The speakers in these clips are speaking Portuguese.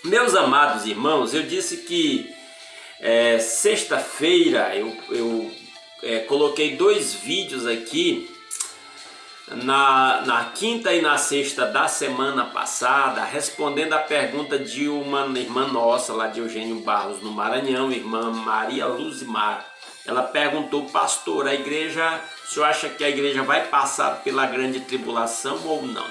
Meus amados irmãos, eu disse que sexta-feira eu coloquei 2 vídeos aqui na quinta e na sexta da semana passada, respondendo a pergunta de uma irmã nossa lá de Eugênio Barros, no Maranhão, irmã Maria Luzimar. Ela perguntou: pastor, o senhor acha que a igreja vai passar pela grande tribulação ou não?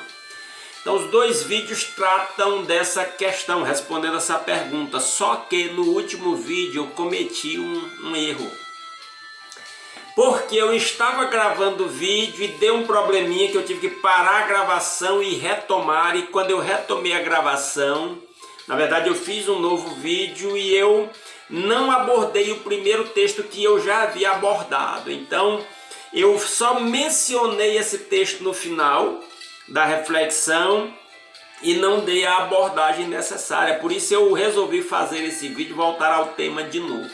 Então os 2 vídeos tratam dessa questão, respondendo essa pergunta, só que no último vídeo eu cometi um erro. Porque eu estava gravando o vídeo e deu um probleminha que eu tive que parar a gravação e retomar, e quando eu retomei a gravação, na verdade eu fiz um novo vídeo e eu não abordei o primeiro texto que eu já havia abordado. Então eu só mencionei esse texto no final da reflexão e não dei a abordagem necessária. Por isso eu resolvi fazer esse vídeo, voltar ao tema de novo.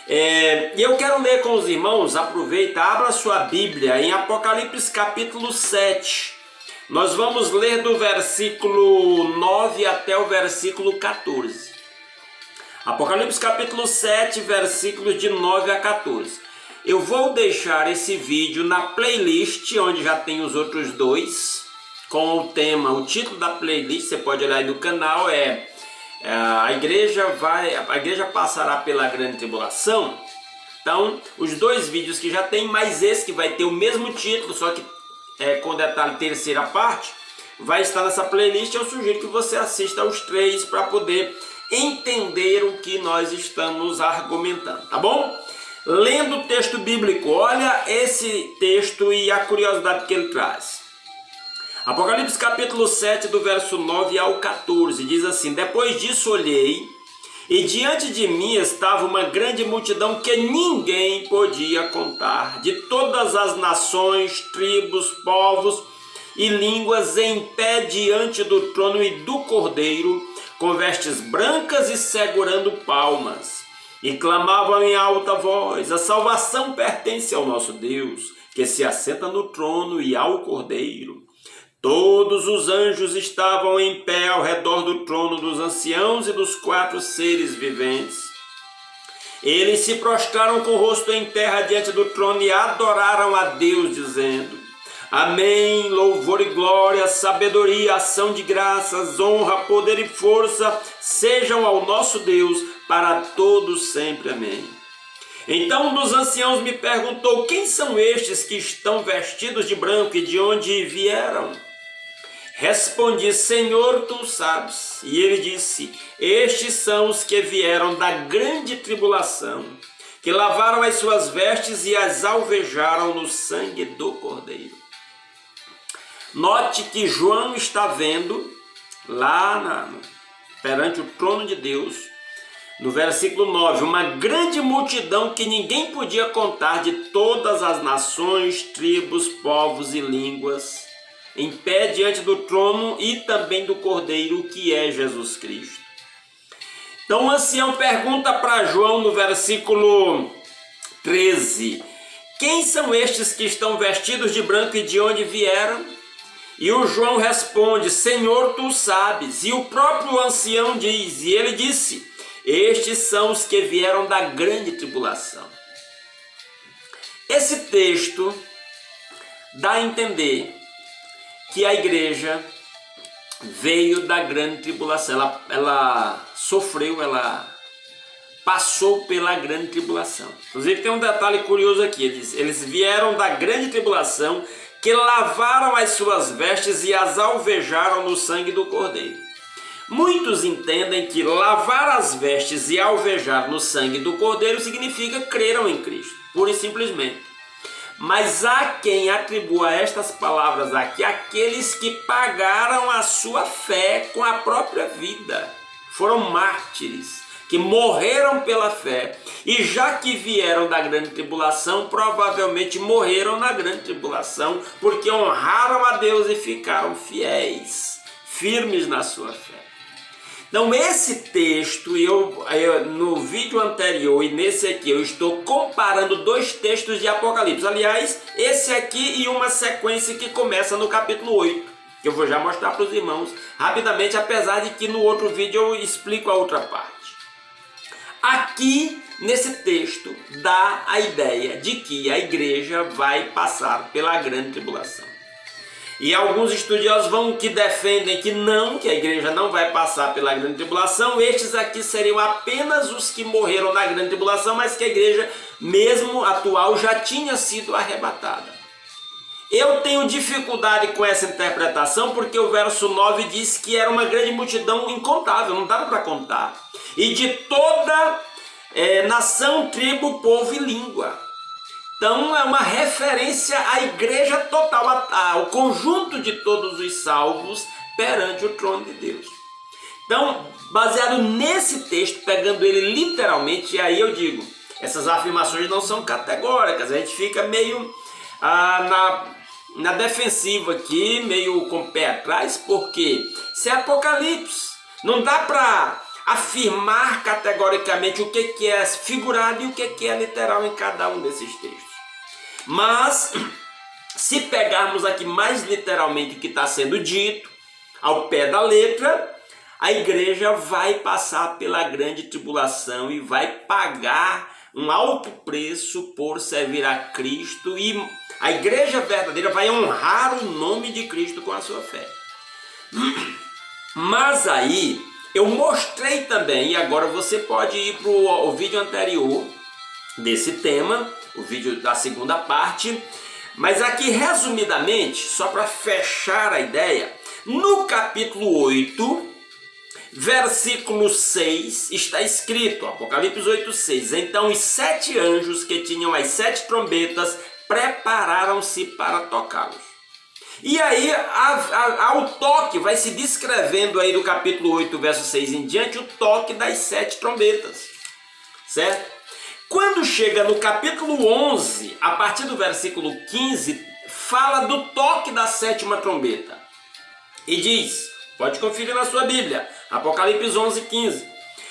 E eu quero ler com os irmãos, aproveita, abra sua Bíblia em Apocalipse capítulo 7. Nós vamos ler do versículo 9 até o versículo 14. Apocalipse capítulo 7, versículos de 9 a 14. Eu vou deixar esse vídeo na playlist, onde já tem os outros 2, com o tema, o título da playlist, você pode olhar aí no canal, a igreja passará pela grande tribulação. Então, os 2 vídeos que já tem, mais esse que vai ter o mesmo título, só que com detalhe terceira parte, vai estar nessa playlist. Eu sugiro que você assista aos 3 para poder entender o que nós estamos argumentando, tá bom? Lendo o texto bíblico, olha esse texto e a curiosidade que ele traz. Apocalipse capítulo 7, do verso 9 ao 14, diz assim: depois disso olhei, e diante de mim estava uma grande multidão que ninguém podia contar, de todas as nações, tribos, povos e línguas, em pé diante do trono e do Cordeiro, com vestes brancas e segurando palmas. E clamavam em alta voz: a salvação pertence ao nosso Deus, que se assenta no trono, e ao Cordeiro. Todos os anjos estavam em pé ao redor do trono dos anciãos e dos 4 seres viventes. Eles se prostraram com o rosto em terra diante do trono e adoraram a Deus, dizendo: amém, louvor e glória, sabedoria, ação de graças, honra, poder e força sejam ao nosso Deus para todos sempre, amém. Então um dos anciãos me perguntou: quem são estes que estão vestidos de branco e de onde vieram? Respondi: Senhor, tu sabes. E ele disse: estes são os que vieram da grande tribulação, que lavaram as suas vestes e as alvejaram no sangue do Cordeiro. Note que João está vendo lá perante o trono de Deus, no versículo 9, uma grande multidão que ninguém podia contar, de todas as nações, tribos, povos e línguas, em pé diante do trono e também do Cordeiro, que é Jesus Cristo. Então o ancião pergunta para João no versículo 13: quem são estes que estão vestidos de branco e de onde vieram? E o João responde: Senhor, tu sabes. E o próprio ancião diz, e ele disse: estes são os que vieram da grande tribulação. Esse texto dá a entender que a igreja veio da grande tribulação. Ela sofreu, ela passou pela grande tribulação. Inclusive tem um detalhe curioso aqui, ele diz: eles vieram da grande tribulação, que lavaram as suas vestes e as alvejaram no sangue do Cordeiro. Muitos entendem que lavar as vestes e alvejar no sangue do Cordeiro significa creram em Cristo, pura e simplesmente. Mas há quem atribua estas palavras aqui aqueles que pagaram a sua fé com a própria vida. Foram mártires que morreram pela fé, e já que vieram da grande tribulação, provavelmente morreram na grande tribulação, porque honraram a Deus e ficaram fiéis, firmes na sua fé. Então esse texto, no vídeo anterior e nesse aqui, eu estou comparando 2 textos de Apocalipse. Aliás, esse aqui e uma sequência que começa no capítulo 8. que eu vou já mostrar para os irmãos rapidamente, apesar de que no outro vídeo eu explico a outra parte. Aqui, nesse texto, dá a ideia de que a igreja vai passar pela grande tribulação. E alguns estudiosos que defendem que a igreja não vai passar pela grande tribulação. Estes aqui seriam apenas os que morreram na grande tribulação, mas que a igreja, mesmo atual, já tinha sido arrebatada. Eu tenho dificuldade com essa interpretação, porque o verso 9 diz que era uma grande multidão incontável, não dava para contar. E de toda nação, tribo, povo e língua. Então é uma referência à igreja total, ao conjunto de todos os salvos perante o trono de Deus. Então, baseado nesse texto, pegando ele literalmente, e aí eu digo, essas afirmações não são categóricas, a gente fica meio na defensiva aqui, meio com o pé atrás, porque se é Apocalipse, não dá para afirmar categoricamente o que é figurado e o que é literal em cada um desses textos. Mas, se pegarmos aqui mais literalmente o que está sendo dito, ao pé da letra, a igreja vai passar pela grande tribulação e vai pagar um alto preço por servir a Cristo, e a igreja verdadeira vai honrar o nome de Cristo com a sua fé. Mas aí, eu mostrei também, e agora você pode ir para o vídeo anterior desse tema, o vídeo da segunda parte, mas aqui resumidamente, só para fechar a ideia, no capítulo 8, versículo 6, está escrito, Apocalipse 8:6, então os 7 anjos que tinham as 7 trombetas prepararam-se para tocá-los. E aí, ao toque, vai se descrevendo aí do capítulo 8, verso 6 em diante, o toque das 7 trombetas, certo? Quando chega no capítulo 11, a partir do versículo 15, fala do toque da 7ª trombeta. E diz, pode conferir na sua Bíblia, Apocalipse 11:15.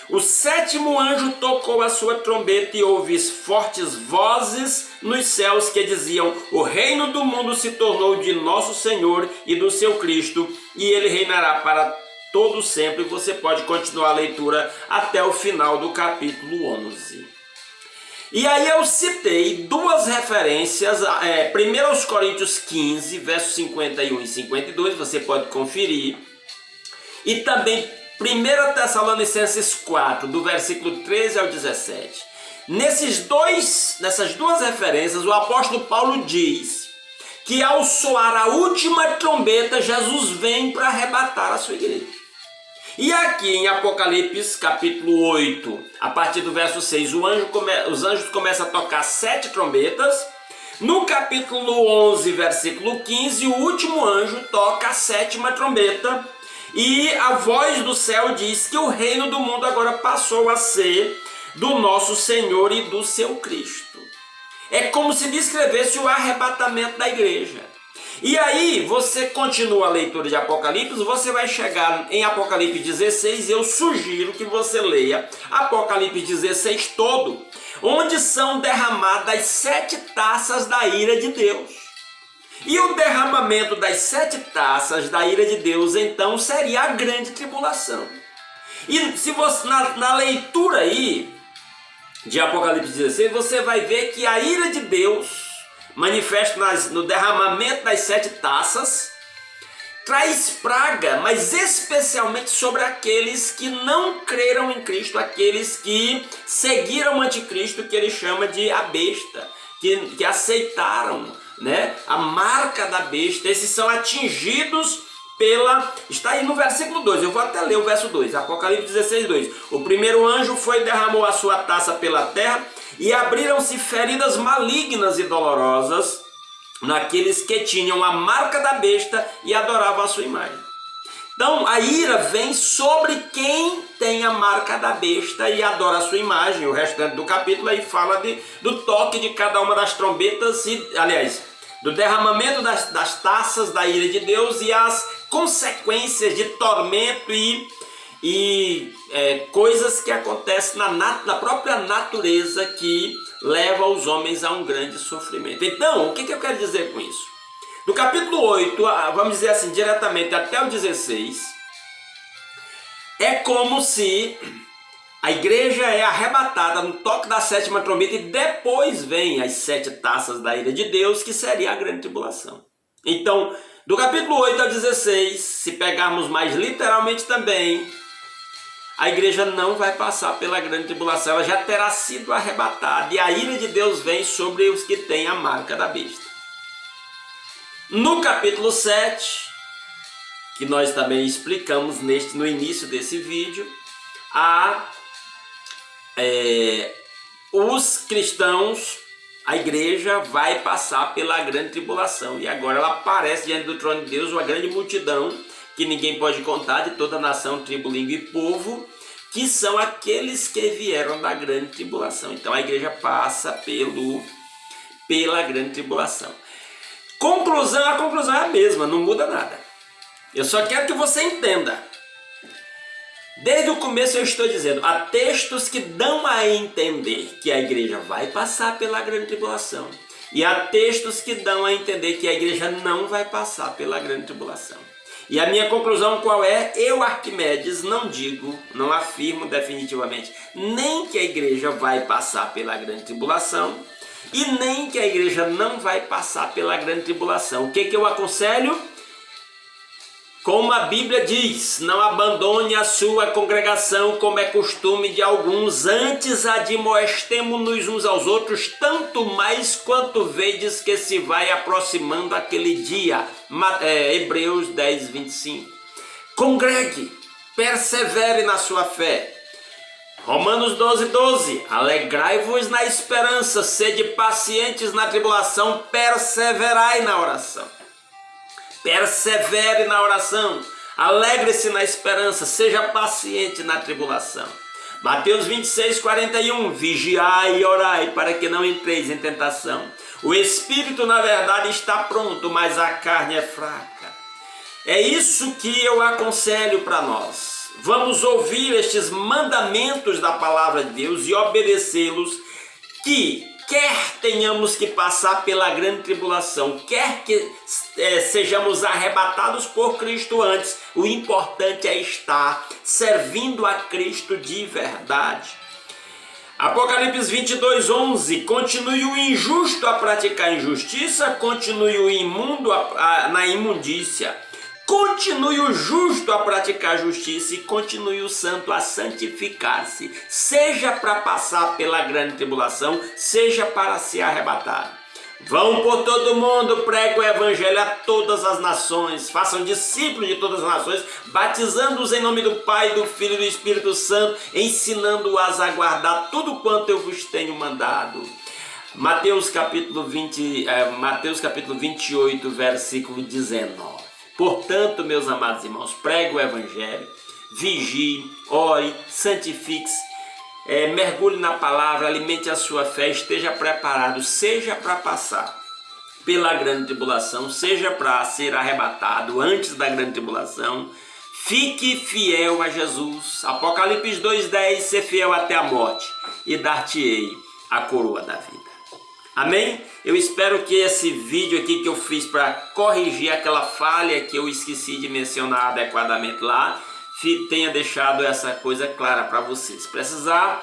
O 7º anjo tocou a sua trombeta e houve fortes vozes nos céus que diziam: o reino do mundo se tornou de nosso Senhor e do seu Cristo, e ele reinará para todo sempre. Você pode continuar a leitura até o final do capítulo 11. E aí eu citei 2 referências, 1 Coríntios 15, versos 51 e 52, você pode conferir, e também 1 Tessalonicenses 4, do versículo 13 ao 17. Nessas 2 referências, o apóstolo Paulo diz que ao soar a última trombeta, Jesus vem para arrebatar a sua igreja. E aqui em Apocalipse capítulo 8, a partir do verso 6, os anjos começam a tocar 7 trombetas. No capítulo 11, versículo 15, o último anjo toca a 7ª trombeta. E a voz do céu diz que o reino do mundo agora passou a ser do nosso Senhor e do seu Cristo. É como se descrevesse o arrebatamento da igreja. E aí, você continua a leitura de Apocalipse, você vai chegar em Apocalipse 16, e eu sugiro que você leia Apocalipse 16 todo, onde são derramadas 7 taças da ira de Deus. E o derramamento das 7 taças da ira de Deus, então, seria a grande tribulação. E se você, na leitura aí de Apocalipse 16, você vai ver que a ira de Deus manifesta no derramamento das 7 taças, traz praga, mas especialmente sobre aqueles que não creram em Cristo, aqueles que seguiram o anticristo, que ele chama de a besta, que aceitaram, né, a marca da besta. Esses são atingidos está aí no versículo 2, eu vou até ler o verso 2, Apocalipse 16, 2. O primeiro anjo foi e derramou a sua taça pela terra, e abriram-se feridas malignas e dolorosas naqueles que tinham a marca da besta e adoravam a sua imagem. Então a ira vem sobre quem tem a marca da besta e adora a sua imagem. O restante do capítulo aí fala do toque de cada uma das trombetas, do derramamento das taças da ira de Deus e as consequências de tormento e coisas que acontecem na própria natureza, que leva os homens a um grande sofrimento. Então, o que eu quero dizer com isso? Do capítulo 8, vamos dizer assim, diretamente até o 16, é como se a igreja é arrebatada no toque da sétima trombeta e depois vem as 7 taças da ira de Deus, que seria a grande tribulação. Então, do capítulo 8 ao 16, se pegarmos mais literalmente também, a igreja não vai passar pela grande tribulação, ela já terá sido arrebatada e a ira de Deus vem sobre os que têm a marca da besta. No capítulo 7, que nós também explicamos no início desse vídeo, os cristãos, a igreja vai passar pela grande tribulação. E agora ela aparece diante do trono de Deus, uma grande multidão, que ninguém pode contar, de toda nação, tribo, língua e povo, que são aqueles que vieram da grande tribulação. Então a igreja passa pela grande tribulação. A conclusão é a mesma, não muda nada. Eu só quero que você entenda. Desde o começo eu estou dizendo, há textos que dão a entender que a igreja vai passar pela grande tribulação. E há textos que dão a entender que a igreja não vai passar pela grande tribulação. E a minha conclusão qual é? Eu, Arquimedes, não afirmo definitivamente nem que a igreja vai passar pela grande tribulação e nem que a igreja não vai passar pela grande tribulação. O que eu aconselho? Como a Bíblia diz, não abandone a sua congregação, como é costume de alguns, antes admoestemo-nos uns aos outros, tanto mais quanto vedes que se vai aproximando aquele dia. Hebreus 10, 25. Congregue, persevere na sua fé. Romanos 12, 12. Alegrai-vos na esperança, sede pacientes na tribulação, perseverai na oração. Persevere na oração, alegre-se na esperança, seja paciente na tribulação. Mateus 26, 41, vigiai e orai para que não entreis em tentação. O espírito na verdade está pronto, mas a carne é fraca. É isso que eu aconselho para nós. Vamos ouvir estes mandamentos da palavra de Deus e obedecê-los, que quer tenhamos que passar pela grande tribulação, quer que sejamos arrebatados por Cristo antes, o importante é estar servindo a Cristo de verdade. Apocalipse 22, 11, continue o injusto a praticar injustiça, continue o imundo na imundícia. Continue o justo a praticar justiça e continue o santo a santificar-se, seja para passar pela grande tribulação, seja para ser arrebatado. Vão por todo mundo, pregue o evangelho a todas as nações, façam discípulos de todas as nações, batizando-os em nome do Pai, do Filho e do Espírito Santo, ensinando-as a guardar tudo quanto eu vos tenho mandado. Mateus capítulo 28, versículo 19. Portanto, meus amados irmãos, pregue o evangelho, vigie, ore, santifique-se, mergulhe na palavra, alimente a sua fé, esteja preparado, seja para passar pela grande tribulação, seja para ser arrebatado antes da grande tribulação. Fique fiel a Jesus. Apocalipse 2,10, ser fiel até a morte e dar-te-ei a coroa da vida. Amém? Eu espero que esse vídeo aqui que eu fiz para corrigir aquela falha que eu esqueci de mencionar adequadamente lá, tenha deixado essa coisa clara para vocês. Se precisar,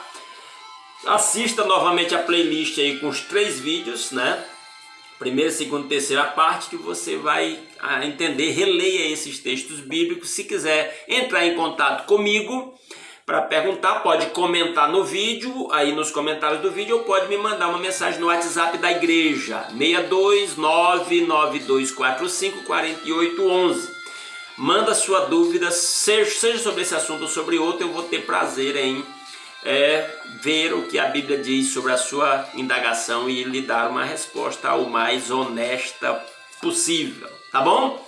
assista novamente a playlist aí com os 3 vídeos, né? Primeira, segunda, terceira parte, que você vai entender, releia esses textos bíblicos. Se quiser entrar em contato comigo para perguntar, pode comentar no vídeo, aí nos comentários do vídeo, ou pode me mandar uma mensagem no WhatsApp da igreja, 62992454811. Manda sua dúvida, seja sobre esse assunto ou sobre outro, eu vou ter prazer em ver o que a Bíblia diz sobre a sua indagação e lhe dar uma resposta o mais honesta possível, tá bom?